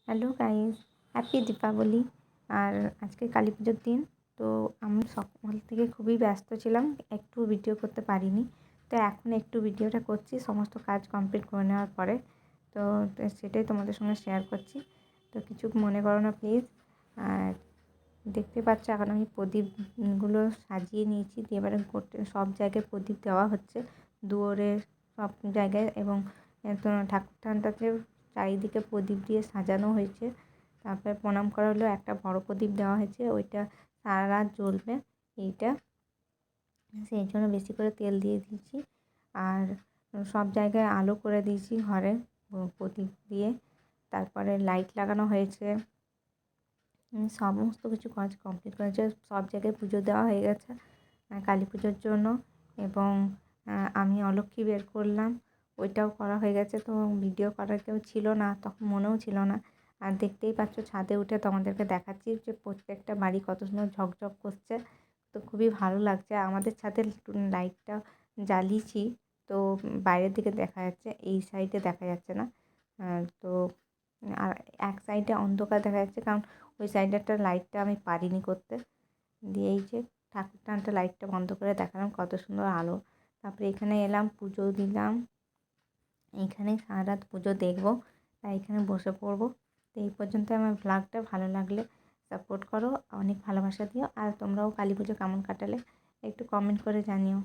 Hello guys, happy Deepavali. আর আজকে কালী পুজোর দিন। তো আমি সকাল থেকে খুবই ব্যস্ত ছিলাম, একটু ভিডিও করতে পারিনি। তো এখন একটু ভিডিওটা করছি সমস্ত কাজ কমপ্লিট করে নেওয়ার পরে। তো সেটাই তোমাদের সঙ্গে শেয়ার করছি। তো কিছু মনে করো না প্লিজ। আর দেখতে পাচ্ছ এখন আমি প্রদীপগুলো সাজিয়ে নিয়েছি, দিয়ে এবারে সব জায়গায় প্রদীপ দেওয়া হচ্ছে, দুয়ারে সব জায়গায়। এবং ঠাকুর থানটাতেও চারিদিকে প্রদীপ দিয়ে সাজানো হয়েছে। তারপরে প্রণাম করা হলো, একটা বড় প্রদীপ দেওয়া হয়েছে, ওইটা সারা রাত জ্বলবে এইটা, সেই জন্য বেশি করে তেল দিয়ে দিয়েছি। আর সব জায়গায় আলো করে দিয়েছি ঘরে প্রদীপ দিয়ে। তারপরে লাইট লাগানো হয়েছে। সমস্ত কিছু কাজ কমপ্লিট করেছে, সব জায়গায় পুজো দেওয়া হয়ে গেছে কালী পুজোর জন্য। এবং আমি অলক্ষ্মী বের করলাম, ওইটাও করা হয়ে গেছে। তো ভিডিও করার কেউ ছিল না, তখন মনেও ছিল না। আর দেখতেই পাচ্ছ ছাদে উঠে তোমাদেরকে দেখাচ্ছি যে প্রত্যেকটা বাড়ি কত সুন্দর ঝকঝক করছে। তো খুবই ভালো লাগছে। আমাদের ছাদের লাইটটা জ্বালিয়েছি, তো বাইরের দিকে দেখা যাচ্ছে, এই সাইডে দেখা যাচ্ছে না। তো আর এক সাইডে অন্ধকার দেখা যাচ্ছে, কারণ ওই সাইডেরটা লাইটটা আমি পারিনি করতে। দিয়ে এই যে ঠাকুর টানটা লাইটটা বন্ধ করে দেখালাম কত সুন্দর আলো। তারপরে এখানে এলাম, পুজো দিলাম। এইখানেই সারা রাত পুজো দেখবো, তাই এখানে বসে পড়বো। তো এই পর্যন্ত আমার ব্লগটা ভালো লাগলে সাপোর্ট করো, অনেক ভালোবাসা দিও। আর তোমরাও কালী পুজো কেমন কাটালে একটু কমেন্ট করে জানিও।